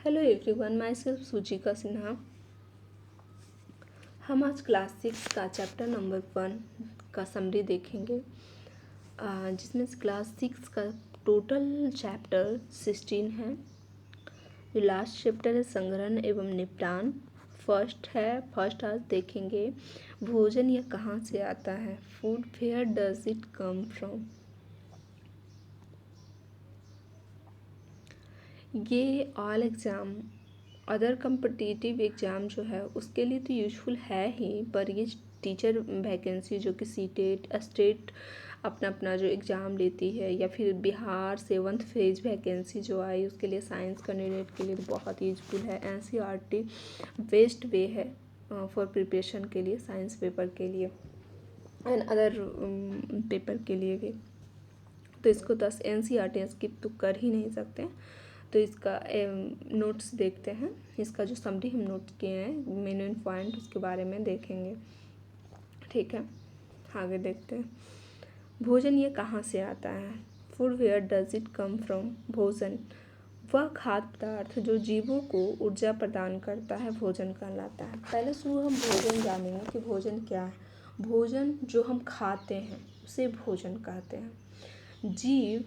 Hello everyone, my self Suchika Sinha. हम आज class 6 का चैप्टर नंबर 1 का समरी देखेंगे, जिसमें से क्लास 6 का टोटल चैप्टर 16 है। जो लास्ट चैप्टर है संग्रहण एवं निपटान। फर्स्ट आज देखेंगे भोजन यह कहाँ से आता है। Food where does it come from. ये all exam other competitive exam जो है उसके लिए तो यूज़फुल है ही, पर ये टीचर वैकेंसी जो कि सीटेट स्टेट अपना अपना जो एग्ज़ाम लेती है, या फिर बिहार 7th फेज वैकेंसी जो आई उसके लिए साइंस कैंडिडेट के लिए तो बहुत यूज़फुल है। NCERT बेस्ट वे है फॉर प्रिपरेशन के लिए, साइंस पेपर के लिए एंड अदर पेपर के लिए भी। तो इसको 10 NCERT स्किप तो कर ही नहीं सकते। तो इसका नोट्स देखते हैं। इसका जो समरी हम नोट किए हैं मेन पॉइंट उसके बारे में देखेंगे, ठीक है। आगे देखते हैं। भोजन ये कहाँ से आता है। Food where does it come from. भोजन वह खाद्य पदार्थ जो जीवों को ऊर्जा प्रदान करता है भोजन कहलाता है। पहले शुरू हम भोजन जानेंगे कि भोजन क्या है। भोजन जो हम खाते हैं उसे भोजन कहते हैं। जीव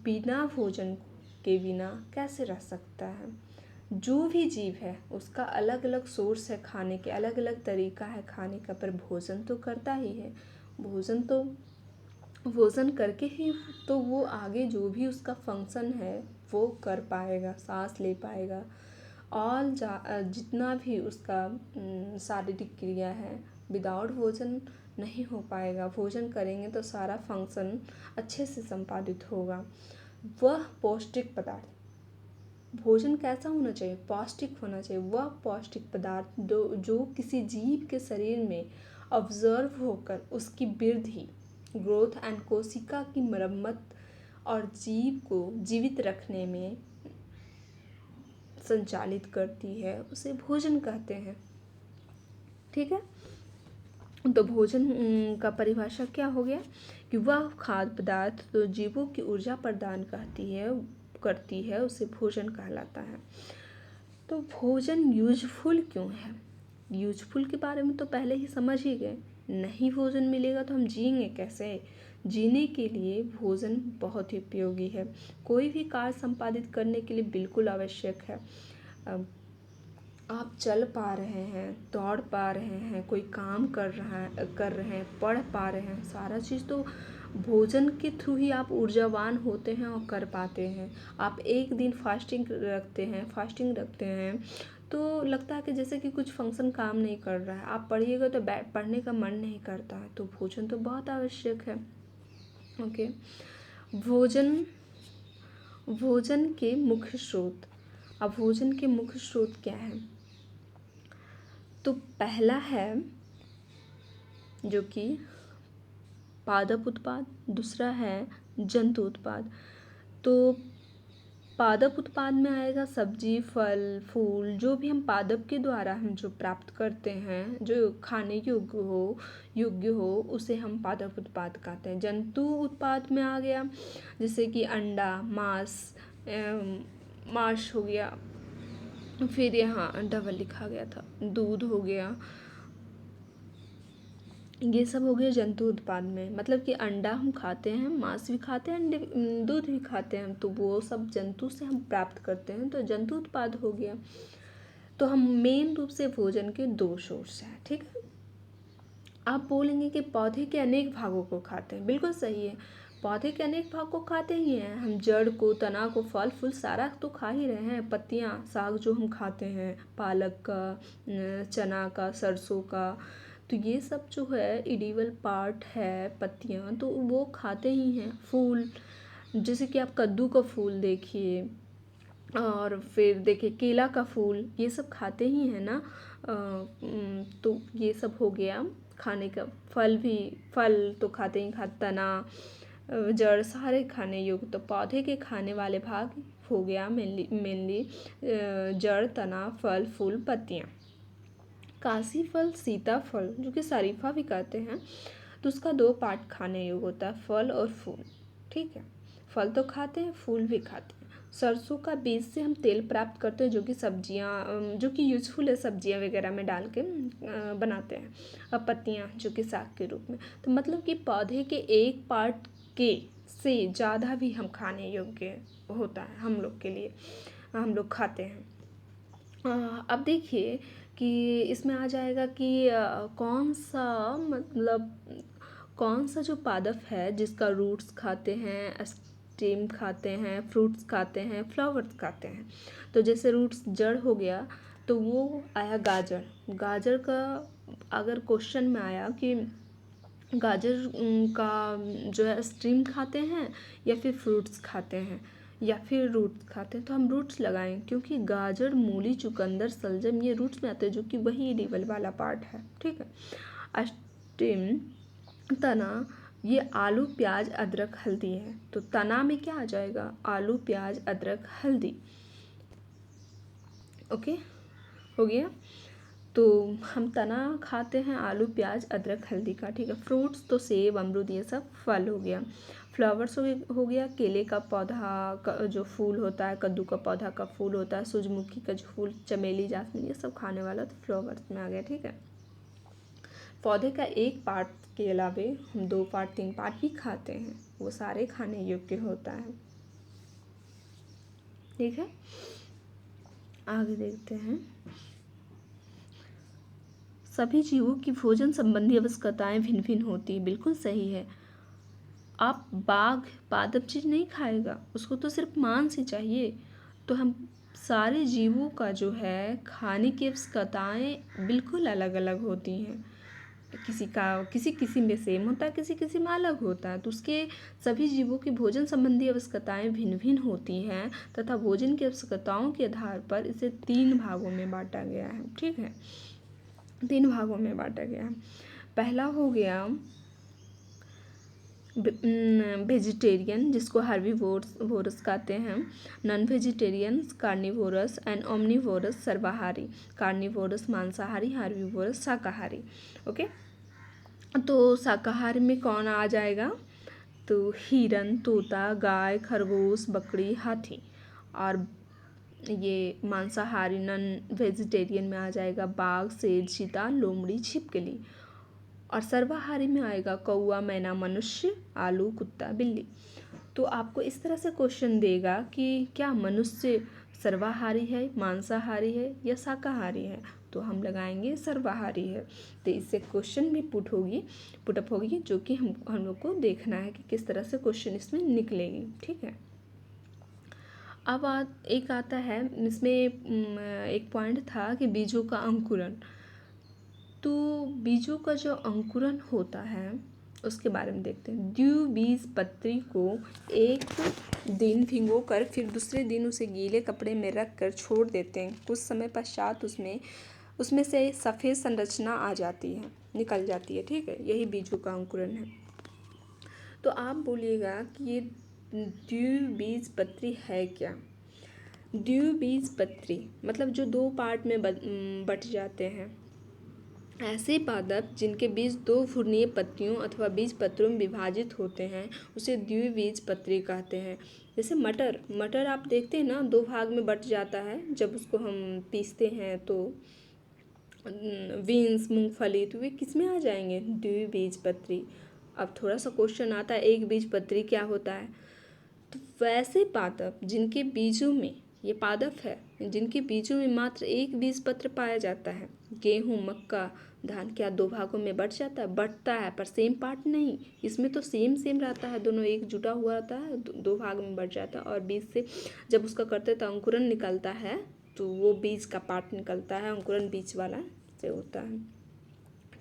बिना भोजन के बिना कैसे रह सकता है। जो भी जीव है उसका अलग अलग सोर्स है खाने के, अलग अलग तरीका है खाने का, पर भोजन तो करता ही है। भोजन करके ही तो वो आगे जो भी उसका फंक्शन है वो कर पाएगा, सांस ले पाएगा, और जितना भी उसका शारीरिक क्रिया है विदाउट भोजन नहीं हो पाएगा। भोजन करेंगे तो सारा फंक्शन अच्छे से संपादित होगा। वह पौष्टिक पदार्थ, भोजन कैसा होना चाहिए, पौष्टिक होना चाहिए। वह पौष्टिक पदार्थ जो किसी जीव के शरीर में ऑब्जर्व होकर उसकी वृद्धि, ग्रोथ एंड कोशिका की मरम्मत और जीव को जीवित रखने में संचालित करती है, उसे भोजन कहते हैं, ठीक है। तो भोजन का परिभाषा क्या हो गया कि वह खाद्य पदार्थ तो जीवों की ऊर्जा प्रदान करती है उसे भोजन कहलाता है। तो भोजन यूजफुल क्यों है। यूजफुल के बारे में तो पहले ही समझ ही गए। नहीं भोजन मिलेगा तो हम जिएंगे कैसे। जीने के लिए भोजन बहुत ही उपयोगी है। कोई भी कार्य संपादित करने के लिए बिल्कुल आवश्यक है। आप चल पा रहे हैं, दौड़ पा रहे हैं, कोई काम कर रहे हैं, पढ़ पा रहे हैं, सारा चीज़ तो भोजन के थ्रू ही आप ऊर्जावान होते हैं और कर पाते हैं। आप एक दिन फास्टिंग रखते हैं तो लगता है कि जैसे कि कुछ फंक्शन काम नहीं कर रहा है। आप पढ़िएगा तो पढ़ने का मन नहीं करता है। तो भोजन तो बहुत आवश्यक है, ओके। भोजन के मुख्य स्रोत। अब भोजन के मुख्य स्रोत क्या है। तो पहला है जो कि पादप उत्पाद, दूसरा है जंतु उत्पाद। तो पादप उत्पाद में आएगा सब्जी, फल, फूल, जो भी हम पादप के द्वारा हम जो प्राप्त करते हैं, जो खाने योग्य हो उसे हम पादप उत्पाद कहते हैं। जंतु उत्पाद में आ गया जैसे कि अंडा, मांस हो गया, फिर यहाँ डबल लिखा गया था, दूध हो गया, ये सब हो गया जंतु उत्पाद में। मतलब कि अंडा हम खाते हैं, मांस भी खाते हैं, दूध भी खाते हैं, तो वो सब जंतु से हम प्राप्त करते हैं, तो जंतु उत्पाद हो गया। तो हम मेन रूप से भोजन के 2 सोर्स हैं, ठीक है। आप बोलेंगे कि पौधे के अनेक भागों को खाते हैं, बिल्कुल सही है। पौधे के अनेक भाग को खाते ही हैं हम। जड़ को, तना को, फल फूल सारा तो खा ही रहे हैं। पत्तियाँ, साग जो हम खाते हैं, पालक का, चना का, सरसों का, तो ये सब जो है एडिबल पार्ट है। पत्तियाँ तो वो खाते ही हैं। फूल जैसे कि आप कद्दू का फूल देखिए, और फिर देखिए केला का फूल, ये सब खाते ही हैं ना। तो ये सब हो गया खाने का। फल तो खाते ही तना, जड़ सारे खाने योग्य। तो पौधे के खाने वाले भाग हो गया मेनली जड़, तना, फल, फूल, पत्तियाँ। काशी फल, सीताफल जो कि शरीफा भी कहते हैं, तो उसका 2 पार्ट खाने योग्य होता है, फल और फूल, ठीक है। फल तो खाते हैं, फूल भी खाते हैं। सरसों का बीज से हम तेल प्राप्त करते हैं, जो कि सब्जियां, जो कि यूजफुल है, सब्जियां वगैरह में डाल के बनाते हैं। अब पत्तियां, जो कि साग के रूप में। तो मतलब कि पौधे के एक पार्ट के से ज़्यादा भी हम खाने योग्य होता है हम लोग के लिए, हम लोग खाते हैं। अब देखिए कि इसमें आ जाएगा कि कौन सा, मतलब कौन सा जो पादप है जिसका रूट्स खाते हैं, स्टेम खाते हैं, फ्रूट्स खाते हैं, फ्लावर्स खाते हैं। तो जैसे रूट्स जड़ हो गया, तो वो आया गाजर। गाजर का अगर क्वेश्चन में आया कि गाजर का जो है स्ट्रीम खाते हैं या फिर फ्रूट्स खाते हैं या फिर रूट्स खाते हैं, तो हम रूट्स लगाएं, क्योंकि गाजर, मूली, चुकंदर, शलजम ये रूट्स में आते हैं, जो कि वही एडिबल वाला पार्ट है। ठीक है। स्टेम, तना, ये आलू, प्याज, अदरक, हल्दी है। तो तना में क्या आ जाएगा? आलू, प्याज, अदरक, हल्दी। ओके, हो गया। तो हम तना खाते हैं आलू, प्याज, अदरक, हल्दी का। ठीक है। फ्रूट्स तो सेब, अमरूद, ये सब फल हो गया। फ्लावर्स हो गया, केले का पौधा का जो फूल होता है, कद्दू का पौधा का फूल होता है, सूरजमुखी का जो फूल, चमेली, जासमीन, ये सब खाने वाला तो फ्लावर्स में आ गया। ठीक है। पौधे का एक पार्ट के अलावे हम 2 पार्ट, 3 पार्ट भी खाते हैं, वो सारे खाने योग्य होता है। ठीक है। आगे देखते हैं। सभी जीवों की भोजन संबंधी आवश्यकताएं भिन्न भिन्न होती है। बिल्कुल सही है। आप बाघ पादप चीज नहीं खाएगा, उसको तो सिर्फ मांस ही चाहिए। तो हम सारे जीवों का जो है खाने की आवश्यकताएं बिल्कुल अलग अलग होती हैं। किसी का किसी किसी में सेम होता है, किसी किसी में अलग होता है। तो उसके सभी जीवों की भोजन संबंधी आवश्यकताएं भिन्न भिन्न होती हैं तथा भोजन की आवश्यकताओं के आधार पर इसे 3 भागों में बांटा गया है। ठीक है। 3 भागों में बांटा गया है। पहला हो गया वेजिटेरियन, जिसको हार्बीवोरस कहते हैं। Non vegetarians carnivorous and omnivorous सर्वाहारी। कार्निवोरस मांसाहारी, हार्बीवोरस शाकाहारी। ओके। तो शाकाहारी में कौन आ जाएगा? तो हिरन, तोता, गाय, खरगोश, बकरी, हाथी। और ये मांसाहारी नॉन वेजिटेरियन में आ जाएगा बाघ, शेर, चीता, लोमड़ी, छिपकली। और सर्वाहारी में आएगा कौवा, मैना, मनुष्य, आलू, कुत्ता, बिल्ली। तो आपको इस तरह से क्वेश्चन देगा कि क्या मनुष्य सर्वाहारी है, मांसाहारी है या शाकाहारी है? तो हम लगाएंगे सर्वाहारी है। तो इससे क्वेश्चन भी पुटअप होगी, जो कि हम लोग को देखना है कि किस तरह से क्वेश्चन इसमें निकलेगी। ठीक है। अब एक आता है इसमें, एक पॉइंट था कि बीजों का अंकुरण। तो बीजों का जो अंकुरण होता है उसके बारे में देखते हैं। द्विबीजपत्री को एक दिन भिगोकर फिर दूसरे दिन उसे गीले कपड़े में रख कर छोड़ देते हैं। कुछ समय पश्चात उसमें से सफ़ेद संरचना आ जाती है, निकल जाती है। ठीक है। यही बीजों का अंकुरण है। तो आप बोलिएगा कि ये द्विबीजपत्री है क्या? द्विबीजपत्री मतलब जो 2 पार्ट में बट जाते हैं। ऐसे पादप जिनके बीज 2 घुर्णीय पत्तियों अथवा बीज पत्रों में विभाजित होते हैं, उसे द्विबीजपत्री कहते हैं। जैसे मटर आप देखते हैं ना, 2 भाग में बट जाता है जब उसको हम पीसते हैं। तो बीन्स, मूंगफली, तो वे किस में आ जाएंगे? द्विबीजपत्री। अब थोड़ा सा क्वेश्चन आता है, एक बीजपत्री क्या होता है? तो वैसे पादप जिनके बीजों में, ये पादप है जिनके बीजों में मात्र एक बीजपत्र पाया जाता है। गेहूँ, मक्का, धान क्या 2 भागों में बट जाता है? बटता है, पर सेम पार्ट नहीं। इसमें तो सेम रहता है, दोनों एक जुटा हुआ रहता है, 2 भाग में बट जाता है। और बीज से जब उसका करते तो अंकुरन निकलता है, तो वो बीज का पार्ट निकलता है, अंकुरन बीज वाला से होता है।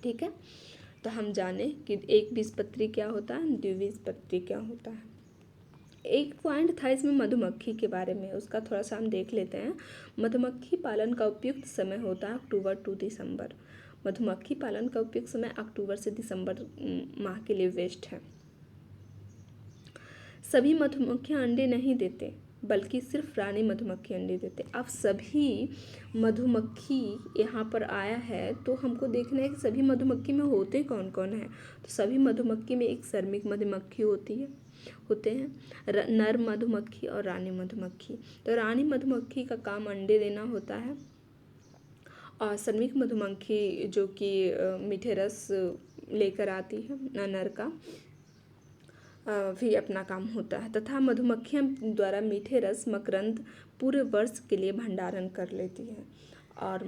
ठीक है। तो हम जाने कि एक बीजपत्री क्या होता है, द्विबीजपत्री क्या होता है। एक पॉइंट था इसमें मधुमक्खी के बारे में, उसका थोड़ा सा हम देख लेते हैं। मधुमक्खी पालन का उपयुक्त समय होता है अक्टूबर टू दिसंबर। मधुमक्खी पालन का उपयुक्त समय अक्टूबर से दिसंबर माह के लिए बेस्ट है। सभी मधुमक्खियाँ अंडे नहीं देते, बल्कि सिर्फ रानी मधुमक्खी अंडे देते। अब सभी मधुमक्खी यहाँ पर आया है, तो हमको देखना है कि सभी मधुमक्खी में होते कौन कौन है। तो सभी मधुमक्खी में एक श्रमिक मधुमक्खी होती है, होते हैं, नर मधुमक्खी और रानी मधुमक्खी। तो रानी मधुमक्खी का काम अंडे देना होता है और श्रमिक मधुमक्खी जो कि मीठे रस लेकर आती है नर का भी अपना काम होता है, तथा मधुमक्खियाँ द्वारा मीठे रस मकरंद पूरे वर्ष के लिए भंडारण कर लेती है और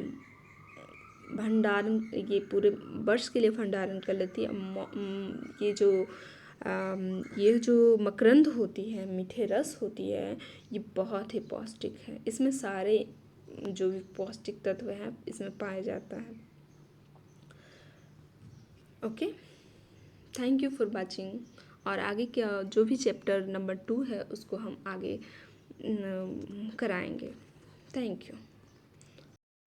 भंडारण ये पूरे वर्ष के लिए भंडारण कर लेती है। ये जो मकरंद होती है, मीठे रस होती है, ये बहुत ही पौष्टिक है। इसमें सारे जो भी पौष्टिक तत्व हैं इसमें पाया जाता है। Okay, thank you for watching. और आगे क्या जो भी चैप्टर नंबर 2 है उसको हम आगे कराएंगे। Thank you.